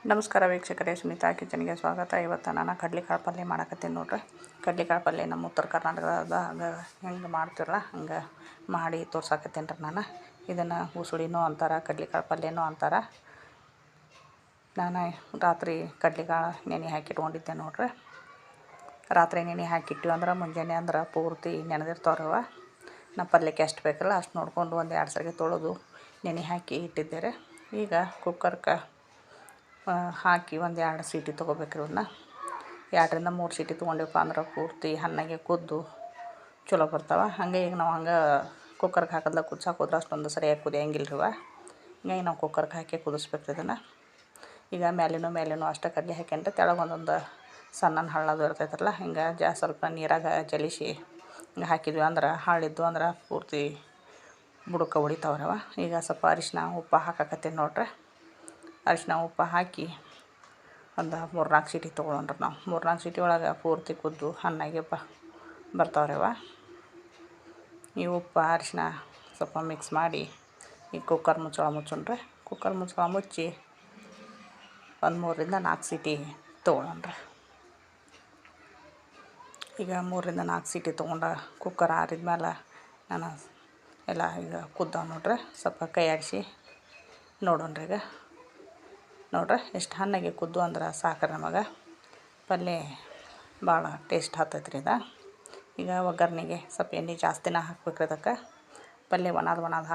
ನಮಸ್ಕಾರ ವೀಕ್ಷಕರೇ, ಸುನೀತಾ ಕಿಚನ್ಗೆ ಸ್ವಾಗತ. ಇವತ್ತು ನಾನು ಕಡ್ಲೆಕಾಳು ಪಲ್ಯ ಮಾಡಕತ್ತೀನಿ ನೋಡ್ರಿ. ಕಡ್ಲೆಕಾಳು ಪಲ್ಯ ನಮ್ಮ ಉತ್ತರ ಕರ್ನಾಟಕದಾಗ ಹೆಂಗೆ ಮಾಡ್ತಿರಲ್ಲ ಹಂಗೆ ಮಾಡಿ ತೋರ್ಸಾಕತ್ತೀನಿ ರೀ ನಾನು. ಇದನ್ನು ಉಸುಳಿನೂ ಅಂತಾರೆ, ಕಡ್ಲೆಕಾಳು ಪಲ್ಯನೂ ಅಂತಾರೆ. ನಾನು ರಾತ್ರಿ ಕಡ್ಲೆಕಾಳು ನೆನೆ ಹಾಕಿಟ್ಕೊಂಡಿದ್ದೆ ನೋಡ್ರಿ. ರಾತ್ರಿ ನೆನೆ ಹಾಕಿಟ್ಟಿವಿ ಅಂದ್ರೆ ಮುಂಜಾನೆ ಅಂದ್ರೆ ಪೂರ್ತಿ ನೆನೆದಿರ್ತಾವ್ರವ. ನಾ ಪಲ್ಯಕ್ಕೆ ಎಷ್ಟು ಬೇಕಲ್ಲ ಅಷ್ಟು ನೋಡಿಕೊಂಡು 1-2 ಸರಿ ತೊಳೆದು ನೆನೆ ಹಾಕಿ ಇಟ್ಟಿದ್ದೆ. ಈಗ ಕುಕ್ಕರ್ಗೆ ಹಾಕಿ 1-2 ಸೀಟಿ ತೊಗೋಬೇಕ್ರಿ. ಇವನ್ನ 2-3 ಸೀಟಿ ತೊಗೊಂಡಿವಪ್ಪ ಅಂದ್ರೆ ಪೂರ್ತಿ ಹಣ್ಣಾಗೆ ಕುದ್ದು ಚಲೋ ಬರ್ತಾವೆ. ಹಾಗೆ ಈಗ ನಾವು ಹಂಗೆ ಕುಕ್ಕರ್ಗೆ ಹಾಕಿದ್ಲ ಕುದ್ಸಕ್ಕೆ ಹೋದ್ರೆ ಅಷ್ಟೊಂದು ಸರಿಯಾಗಿ ಕುದಿಯಂಗಿಲ್ಲ ರೀ. ಹಿಂಗಾಗಿ ನಾವು ಕುಕ್ಕರ್ಗೆ ಹಾಕಿ ಕುದಿಸ್ಬೇಕು ಇದನ್ನು. ಈಗ ಮೇಲಿನೂ ಅಷ್ಟೇ ಕಡ್ಲೆ ಹಾಕ್ಯಂಡ್ರೆ ತೆಳಗೆ ಒಂದೊಂದು ಸಣ್ಣ ಹಳ್ಳದು ಇರ್ತೈತ್ರಲ್ಲ, ಹಿಂಗೆ ಸ್ವಲ್ಪ ನೀರಾಗ ಜಲಿಸಿ ಹಿಂಗೆ ಹಾಕಿದ್ವಿ ಅಂದ್ರೆ ಹಳ್ಳಿದ್ದು ಅಂದ್ರೆ ಪೂರ್ತಿ ಬುಡಕ್ಕೆ ಹೊಡಿತಾವ್ರವ. ಈಗ ಸ್ವಲ್ಪ ಅರಿಶಿನ ಉಪ್ಪು ಹಾಕಕತ್ತೀನಿ ನೋಡ್ರಿ. ಅರಿಶಿನ ಉಪ್ಪು ಹಾಕಿ ಒಂದು 3-4 ಸೀಟಿ ತೊಗೊಳೋಣ್ರಿ. ನಾವು 3-4 ಸೀಟಿ ಒಳಗೆ ಪೂರ್ತಿ ಕುದ್ದು ಹಣ್ಣಾಗೆ ಬರ್ತಾವ್ರವ. ಈ ಉಪ್ಪು ಅರಿಶಿನ ಸ್ವಲ್ಪ ಮಿಕ್ಸ್ ಮಾಡಿ ಈ ಕುಕ್ಕರ್ ಮುಚ್ಚೋಣ್ರಿ. ಕುಕ್ಕರ್ ಮುಚ್ಚಿ ಒಂದು 3-4 ಸೀಟಿ ತೊಗೊಳೋಣ್ರಿ. ಈಗ 3-4 ಸೀಟಿ ತೊಗೊಂಡು ಕುಕ್ಕರ್ ಆರಿದ್ಮೇಲೆ ನಾನು ಎಲ್ಲ ಈಗ ಕುದ್ದಾವ ನೋಡ್ರಿ. ಸ್ವಲ್ಪ ಕೈ ಆಡಿಸಿ ನೋಡೋಣ್ರಿ. ಈಗ ನೋಡ್ರಿ ಎಷ್ಟು ಹಣ್ಣಾಗೆ ಕುದ್ದು ಅಂದ್ರೆ ಸಾಕ್ರಿ ನಮಗೆ. ಪಲ್ಯ ಭಾಳ ಟೇಸ್ಟ್ ಹತ್ತೈತ್ರಿ ಇದು. ಈಗ ಒಗ್ಗರಣೆಗೆ ಸ್ವಲ್ಪ ಎಣ್ಣೆ ಜಾಸ್ತಿನ ಹಾಕ್ಬೇಕ್ರಿ. ಅದಕ್ಕೆ ಪಲ್ಯ ಒಣದ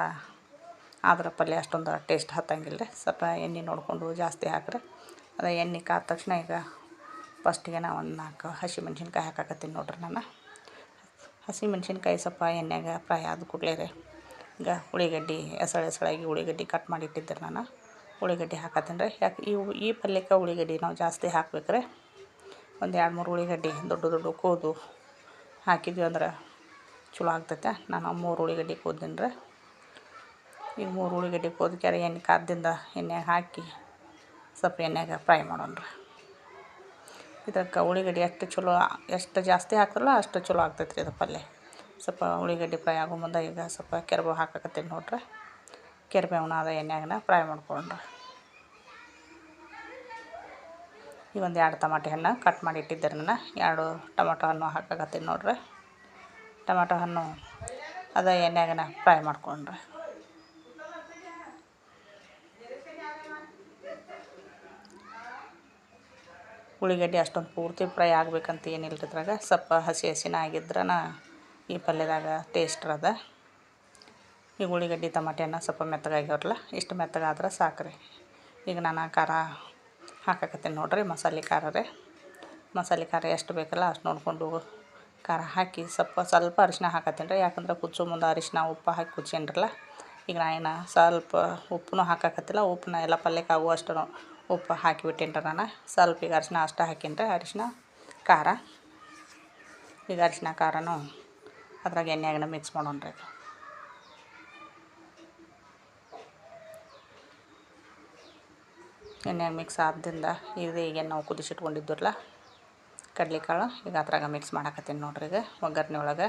ಆದ್ರೆ ಪಲ್ಯ ಅಷ್ಟೊಂದು ಟೇಸ್ಟ್ ಹತ್ತಂಗಿಲ್ಲ ರೀ. ಸ್ವಲ್ಪ ಎಣ್ಣೆ ನೋಡಿಕೊಂಡು ಜಾಸ್ತಿ ಹಾಕ್ರಿ. ಅದು ಎಣ್ಣೆ ಕಾದ ತಕ್ಷಣ ಈಗ ಫಸ್ಟಿಗೆ ನಾನು 4 ಹಸಿಮೆಣ್ಸಿನ್ಕಾಯಿ ಹಾಕಕತ್ತೀನಿ ನೋಡ್ರಿ. ನಾನು ಹಸಿಮೆಣ್ಸಿನ್ಕಾಯಿ ಸ್ವಲ್ಪ ಎಣ್ಣೆಗೆ ಫ್ರೈ ಆದ ಕೂಡಲೇ ರೀ ಈಗ ಉಳ್ಳಾಗಡ್ಡಿ ಎಸಳಾಗಿ ಉಳ್ಳಾಗಡ್ಡಿ ಕಟ್ ಮಾಡಿ ಇಟ್ಟಿದ್ದೆ ನಾನು. ಉಳ್ಳಾಗಡ್ಡಿ ಹಾಕತ್ತೀನಿ ರೀ. ಯಾಕೆ ಈ ಪಲ್ಯಕ್ಕೆ ಉಳ್ಳಾಗಡ್ಡಿ ನಾವು ಜಾಸ್ತಿ ಹಾಕ್ಬೇಕ್ರಿ. ಒಂದು 2-3 ಉಳ್ಳಾಗಡ್ಡಿ ದೊಡ್ಡ ಕೋದು ಹಾಕಿದ್ವಿ ಅಂದ್ರೆ ಚಲೋ ಆಗ್ತೈತೆ. ನಾನು 3 ಉಳ್ಳಾಗಡ್ಡಿ ಕೋದಿನಿ ರೀ. ಈಗ 3 ಉಳ್ಳಾಗಡ್ಡಿ ಕೋದ್ಕ್ಯಾರ ಎಣ್ಣೆ ಕಾದಿಂದ ಎಣ್ಣೆಗೆ ಹಾಕಿ ಸ್ವಲ್ಪ ಎಣ್ಣೆಗೆ ಫ್ರೈ ಮಾಡೋಣ್ರಿ. ಇದಕ್ಕೆ ಉಳ್ಳಾಗಡ್ಡಿ ಎಷ್ಟು ಜಾಸ್ತಿ ಹಾಕಿರಲ್ಲ ಅಷ್ಟು ಚಲೋ ಆಗ್ತೈತ್ರಿ ಇದು ಪಲ್ಯ. ಸ್ವಲ್ಪ ಉಳ್ಳಾಗಡ್ಡಿ ಫ್ರೈ ಆಗೋ ಮುಂದೆ ಈಗ ಸ್ವಲ್ಪ ಕೆರ್ಬೇವು ಹಾಕಕತ್ತೀನಿ ನೋಡ್ರಿ. ಕೆರ್ಬೇವನ್ನ ಅದ ಎಣ್ಣೆಯಾಗನ ಫ್ರೈ ಮಾಡ್ಕೊಂಡ್ರಿ. ಈಗ 2 ಟಮಾಟೆ ಹಣ್ಣು ಕಟ್ ಮಾಡಿ ಇಟ್ಟಿದ್ದೆ ನಾನು. 2 ಟೊಮಟೊ ಹಣ್ಣು ಹಾಕಕತ್ತೀನಿ ನೋಡ್ರಿ. ಟೊಮಟೊ ಹಣ್ಣು ಅದ ಎಣ್ಣೆಯಾಗನ ಫ್ರೈ ಮಾಡ್ಕೊಂಡ್ರಿ. ಉಳ್ಳಾಗಡ್ಡಿ ಅಷ್ಟೊಂದು ಪೂರ್ತಿ ಫ್ರೈ ಆಗ್ಬೇಕಂತ ಏನಿಲ್ಲ ರೀ. ಇದ್ರಾಗ ಸ್ವಲ್ಪ ಹಸಿನ ಆಗಿದ್ರನ ಈ ಪಲ್ಯದಾಗ ಟೇಸ್ಟ್ ಅದ. ಈಗ ಉಳ್ಳಾಗಡ್ಡಿ ಟಮಾಟೆ ಹಣ್ಣು ಸ್ವಲ್ಪ ಮೆತ್ತಗಾಗ್ಯಾವ್ರಲ್ಲ, ಇಷ್ಟು ಮೆತ್ತಗಾದ್ರೆ ಸಾಕ್ರಿ. ಈಗ ನಾನು ಖಾರ ಹಾಕಕತ್ತೀನಿ ನೋಡ್ರಿ. ಮಸಾಲೆ ಖಾರ ಎಷ್ಟು ಬೇಕಲ್ಲ ಅಷ್ಟು ನೋಡಿಕೊಂಡು ಖಾರ ಹಾಕಿ ಸ್ವಲ್ಪ ಅರಿಶಿನ ಹಾಕತ್ತೀನಿ ರೀ. ಯಾಕಂದ್ರೆ ಕುದಿಸೋ ಮುಂದೆ ಅರಿಶಿನ ಉಪ್ಪು ಹಾಕಿ ಕುದಿಸೇನ್ರಲ್ಲ. ಈಗ ನಾನು ಸ್ವಲ್ಪ ಉಪ್ಪು ಹಾಕಕತ್ತಿಲ್ಲ. ಉಪ್ಪನ್ನ ಎಲ್ಲ ಪಲ್ಯಕ್ಕೆ ಆಗುವಷ್ಟು ಉಪ್ಪು ಹಾಕಿಬಿಟ್ಟೇನಿ ರೀ ನಾನು. ಸ್ವಲ್ಪ ಈಗ ಅರಿಶಿನ ಅಷ್ಟೇ ಹಾಕೀನಿ ರೀ. ಅರಿಶಿನ ಖಾರ ಈಗ ಅರಿಶಿನ ಖಾರನೂ ಅದ್ರಾಗ ಎಣ್ಣೆಯಾಗನ ಮಿಕ್ಸ್ ಮಾಡೋಣ್ರಿ. ಎಣ್ಣೆಯಾಗ ಮಿಕ್ಸ್ ಆದ್ದರಿಂದ ಈಗ ನಾವು ಕುದಿಸಿಟ್ಕೊಂಡಿದ್ವಲ್ಲ ಕಡ್ಲೆಕಾಳು ಈಗ ಅದ್ರಾಗ ಮಿಕ್ಸ್ ಮಾಡಕತ್ತೀನಿ ನೋಡ್ರಿ. ಈಗ ಒಗ್ಗರಣೆ ಒಳಗೆ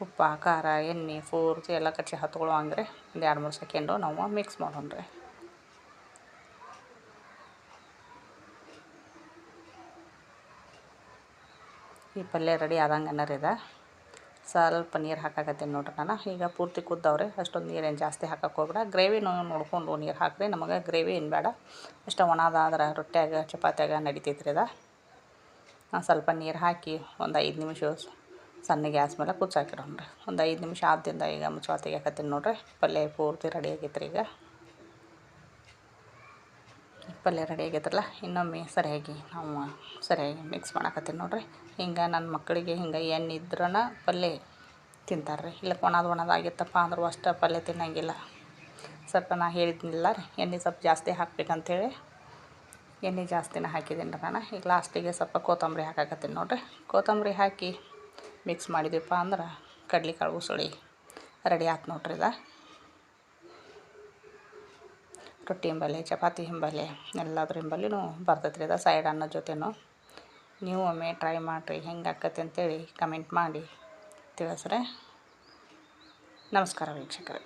ಉಪ್ಪು ಖಾರ ಎಣ್ಣೆ ಪೂರ್ತಿ ಎಲ್ಲ ಕಚ್ಚಿ ಹತ್ಕೊಳ್ಳುವಂಗ್ರಿ. ಒಂದು 2-3 ಸೆಕೆಂಡು ನಾವು ಮಿಕ್ಸ್ ಮಾಡೋಣ್ರಿ. ಈ ಪಲ್ಯ ರೆಡಿ ಆದಂಗೆ ರೀ. ಇದು ಸ್ವಲ್ಪ ನೀರು ಹಾಕಕತ್ತೀನಿ ನೋಡ್ರಿ ನಾನು. ಈಗ ಪೂರ್ತಿ ಕುದ್ದವ್ರೆ, ಅಷ್ಟೊಂದು ನೀರೇನು ಜಾಸ್ತಿ ಹಾಕಕ್ಕೆ ಹೋಗ್ಬೇಡ. ಗ್ರೇವಿನೂ ನೋಡಿಕೊಂಡು ನೀರು ಹಾಕಿರಿ. ನಮಗೆ ಗ್ರೇವಿ ಏನು ಬೇಡ, ಅಷ್ಟು ಒಣದಾದ್ರೆ ರೊಟ್ಯಾಗ ಚಪಾತಿಯಾಗ ನಡಿತೈತ್ರಿ. ಇದು ನಾನು ಸ್ವಲ್ಪ ನೀರು ಹಾಕಿ ಒಂದು 5 ನಿಮಿಷ ಸಣ್ಣ ಗ್ಯಾಸ್ ಮೇಲೆ ಕುಚ್ಚಾಕಿರೋಣ್ರಿ. ಒಂದು 5 ನಿಮಿಷ ಆದಿಂದ ಈಗ ಮುಚ್ಚಳ ತೆಗಿಯಕತ್ತೀನಿ ನೋಡ್ರಿ. ಪಲ್ಯ ಪೂರ್ತಿ ರೆಡಿ ಆಗೈತ್ರಿ. ಈಗ ಪಲ್ಯ ರೆಡಿ ಆಗೈತ್ರಲ್ಲ, ಇನ್ನೊಮ್ಮೆ ಸರಿಯಾಗಿ ಮಿಕ್ಸ್ ಮಾಡಕತ್ತೀನಿ ನೋಡ್ರಿ. ಹಿಂಗೆ ನನ್ನ ಮಕ್ಕಳಿಗೆ ಹಿಂಗೆ ಎಣ್ಣೆ ಇದ್ರನ ಪಲ್ಯ ತಿಂತಾರೆ ರೀ. ಇಲ್ಲ ಒಣದಾಗಿತ್ತಪ್ಪ ಅಂದ್ರೆ ಅಷ್ಟು ಪಲ್ಯ ತಿನ್ನಂಗಿಲ್ಲ. ಸ್ವಲ್ಪ ನಾನು ಹೇಳಿದ್ನಿಲ್ಲ ರೀ, ಎಣ್ಣೆ ಸ್ವಲ್ಪ ಜಾಸ್ತಿ ಹಾಕ್ಬೇಕಂತೇಳಿ ಎಣ್ಣೆ ಜಾಸ್ತಿನ ಹಾಕಿದ್ದೀನಿ ರೀ ನಾನು. ಈಗ ಲಾಸ್ಟಿಗೆ ಸ್ವಲ್ಪ ಕೊತ್ತಂಬರಿ ಹಾಕಕತ್ತೀನಿ ನೋಡ್ರಿ. ಕೊತ್ತಂಬರಿ ಹಾಕಿ ಮಿಕ್ಸ್ ಮಾಡಿದ್ವಿಪ್ಪ ಅಂದ್ರೆ ಕಡ್ಲೆಕಾಳು ಉಸುಳಿ ರೆಡಿ ಆಯ್ತು ನೋಡ್ರಿ. ಇದು ರೊಟ್ಟಿ ಹಿಂಬಲ್ಲಿ ಚಪಾತಿ ಹಿಂಬಲ್ಲಿ ಎಲ್ಲದ್ರ ಹಿಂಬಲ್ಲಿನೂ ಬರ್ತೈತ್ರಿ. ಇದು ಸೈಡ್ ಅನ್ನೋ ಜೊತೆನೂ ನೀವು ಒಮ್ಮೆ ಟ್ರೈ ಮಾಡಿರಿ. ಹೆಂಗೆ ಆಕತಿ ಅಂತೇಳಿ ಕಮೆಂಟ್ ಮಾಡಿ ತಿಳಿಸ್ರಿ. ನಮಸ್ಕಾರ ವೀಕ್ಷಕರೇ.